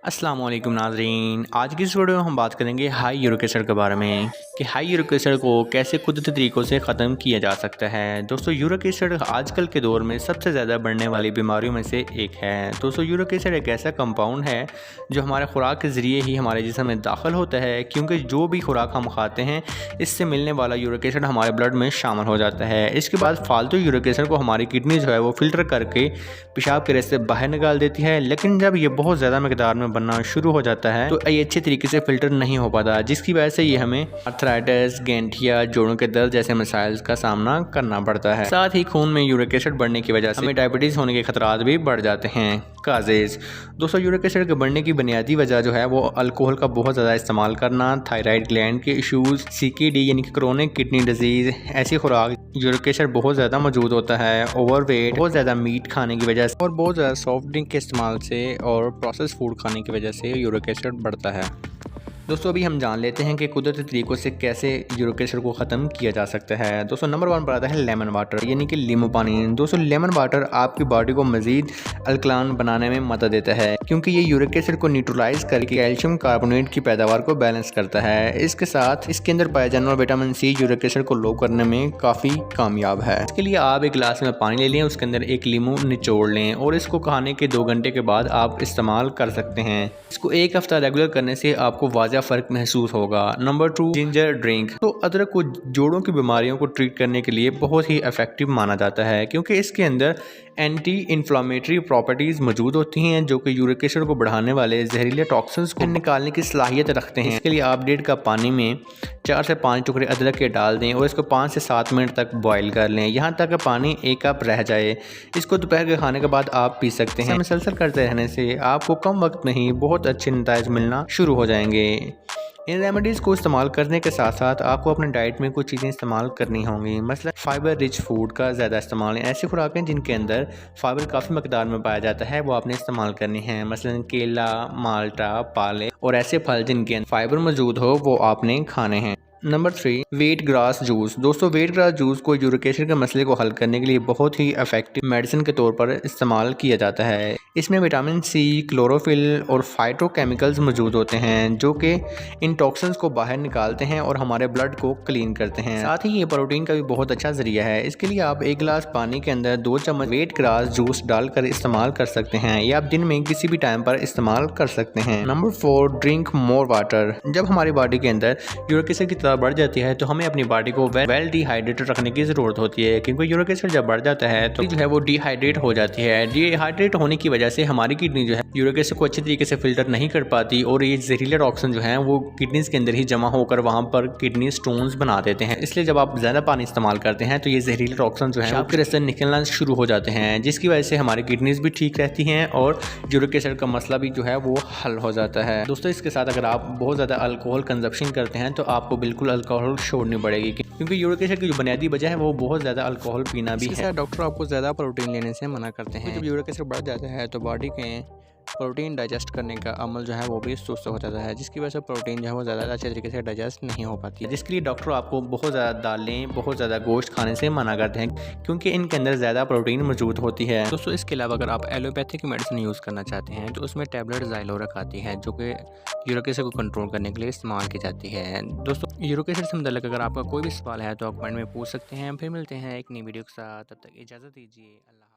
अस्सलाम वालेकुम नाज़रीन, आज की इस वीडियो में हम बात करेंगे हाई यूरिक एसिड के बारे में कि हाई यूरिक एसिड को कैसे कुदरती तरीक़ों से ख़त्म किया जा सकता है। दोस्तों, यूरिक एसिड आजकल के दौर में सबसे ज़्यादा बढ़ने वाली बीमारियों में से एक है। दोस्तों, यूरिक एसिड एक ऐसा कंपाउंड है जो हमारे खुराक के ज़रिए ही हमारे जिस्म में दाखिल होता है, क्योंकि जो भी खुराक हम खाते हैं इससे मिलने वाला यूरिक एसिड हमारे ब्लड में शामिल हो जाता है। इसके बाद फालतू यूरिक एसिड को हमारी किडनी जो है वो फ़िल्टर करके पेशाब के रास्ते बाहर निकाल देती है, लेकिन जब ये बहुत ज़्यादा मकदार में बनना शुरू हो जाता है तो ये अच्छे तरीके से फ़िल्टर नहीं हो पाता, जिसकी वजह से ये हमें आर्थराइटिस, गैंठिया, जोड़ों के दर्द जैसे मसाइल का सामना करना पड़ता है। साथ ही खून में यूरिक एसिड बढ़ने की वजह से हमें डायबिटीज़ होने के खतरात भी बढ़ जाते हैं। काजेज़, दोस्तों, यूरिक एसिड के बढ़ने की बुनियादी वजह जो है वो अल्कोहल का बहुत ज़्यादा इस्तेमाल करना, थायराइड ग्लैंड के इश्यूज़, CKD यानी कि क्रोनिक किडनी डिजीज़, ऐसी खुराक यूरिक एसिड बहुत ज़्यादा मौजूद होता है, ओवरवेट, बहुत ज़्यादा मीट खाने की वजह से और बहुत ज़्यादा सॉफ्ट ड्रिंक के इस्तेमाल से और प्रोसेस फूड खाने की वजह से यूरिक एसिड बढ़ता है। दोस्तों, अभी हम जान लेते हैं कि कुदरती तरीक़ों से कैसे यूरिक एसिड को ख़त्म किया जा सकता है। दोस्तों, नंबर 1 पर आता है लेमन वाटर यानी कि नींबू पानी। दोस्तों, लेमन वाटर आपकी बॉडी को मज़ीद अल्कलान बनाने में मदद देता है, क्योंकि ये यूरिक एसिड को न्यूट्रलाइज करके कैल्शियम कार्बोनेट की पैदावार को बैलेंस करता है। इसके साथ इसके अंदर पाया जाने वाला विटामिन C यूरिक एसिड को लो करने में काफ़ी कामयाब है। इसके लिए आप एक गिलास में पानी ले लें, उसके अंदर एक नींबू निचोड़ लें और इसको खाने के 2 घंटे के बाद आप इस्तेमाल कर सकते हैं। इसको 1 हफ्ता रेगुलर करने से आपको वाज़ेह फ़र्क महसूस होगा। Number 2, ginger drink. तो अदरक को जोड़ों की बीमारियों को ट्रीट करने के लिए बहुत ही इफेक्टिव माना जाता है, क्योंकि इसके अंदर एंटी इन्फ्लामेटरी प्रॉपर्टीज़ मौजूद होती हैं जो कि यूरिक एसिड को बढ़ाने वाले जहरीले टॉक्सिन्स को निकालने की सलाहियत रखते हैं। इसके लिए आप 1.5 कप पानी में 4 से 5 टुकड़े अदरक के डाल दें और इसको 5 से 7 मिनट तक बॉयल कर लें, यहाँ तक पानी 1 कप रह जाए। इसको दोपहर के खाने के बाद आप पी सकते हैं। मुसलसल करते रहने से आपको कम वक्त में ही बहुत अच्छे नतीजे मिलना शुरू हो जाएंगे। इन रेमेडीज़ को इस्तेमाल करने के साथ साथ आपको अपने डाइट में कुछ चीज़ें इस्तेमाल करनी होंगी। मसलन फ़ाइबर रिच फूड का ज़्यादा इस्तेमाल, ऐसी खुराकें जिनके अंदर फ़ाइबर काफ़ी मकदार में पाया जाता है वो आपने इस्तेमाल करनी है। मसलन केला, माल्टा, पाले और ऐसे फल जिनके अंदर फ़ाइबर मौजूद हो वो आपने खाने हैं। Number 3, wheatgrass juice. दोस्तों, वेट ग्रास जूस को यूरिक एसिड के मसले को हल करने के लिए बहुत ही इफेक्टिव मेडिसिन के तौर पर इस्तेमाल किया जाता है। इसमें विटामिन C, क्लोरोफिल और फाइटोकेमिकल्स मौजूद होते हैं जो कि इन टॉक्सिन्स को बाहर निकालते हैं और हमारे ब्लड को क्लीन करते हैं। साथ ही ये प्रोटीन का भी बहुत अच्छा जरिया है। इसके लिए आप 1 गिलास पानी के अंदर 2 चम्मच वेट ग्रास जूस डालकर इस्तेमाल कर सकते हैं। या आप दिन में किसी भी टाइम पर इस्तेमाल कर सकते हैं। Number 4, drink more water. जब हमारी बॉडी के अंदर यूरिक एसिड की बढ़ जाती है तो हमें अपनी बॉडी को वेल डिहाइड्रेटेड रखने की ज़रूरत होती है, क्योंकि यूरिक एसिड जब बढ़ जाता है तो जो है वो डिहाइड्रेट हो जाती है। डिहाइड्रेट होने की वजह से हमारी किडनी जो है यूरिक एसिड को अच्छे तरीके से फिल्टर नहीं कर पाती और ये जहरीले टॉक्सिन जो है वो किडनीज के अंदर ही जमा होकर वहाँ पर किडनी स्टोन्स बना देते हैं। इसलिए जब आप ज़्यादा पानी इस्तेमाल करते हैं तो ये जहरीले टॉक्सिन जो है आपके रास्ते निकलना शुरू हो जाते हैं, जिसकी वजह से हमारी किडनीज भी ठीक रहती हैं और यूरिक एसिड का मसला भी जो है वो हल हो जाता है। दोस्तों, इसके साथ अगर आप बहुत ज़्यादा अल्कोहल कंजप्शन करते हैं तो आपको बिल्कुल अल्कोहल छोड़नी पड़ेगी, क्योंकि यूरिक एसिड की जो बुनियादी वजह है वो बहुत ज़्यादा अल्कोहल पीना भी है। डॉक्टर आपको ज़्यादा प्रोटीन लेने से मना करते हैं। जब यूरिक एसिड बढ़ जाता है तो बॉडी के प्रोटीन डाइजेस्ट करने का अमल जो है वो भी सुस्त हो जाता है, जिसकी वजह से प्रोटीन जो है वो ज़्यादा अच्छे तरीके से डाइजेस्ट नहीं हो पाती, जिसके लिए डॉक्टर आपको बहुत ज़्यादा दालें, बहुत ज़्यादा गोश्त खाने से मना करते हैं, क्योंकि इनके अंदर ज़्यादा प्रोटीन मौजूद होती है। दोस्तों, इसके अलावा अगर आप एलोपैथिक मेडिसिन यूज़ करना चाहते हैं तो उसमें टैबलेट ज़ाइलोरक आती है जो कि यूरिक एसिड को कंट्रोल करने के लिए इस्तेमाल की जाती है। दोस्तों, यूरिक एसिड से मुतल्लिक़ अगर आपका कोई भी सवाल है तो आप कमेंट में पूछ सकते हैं। फिर मिलते हैं एक नई वीडियो के साथ, तब तक इजाज़त दीजिए। अल्लाह।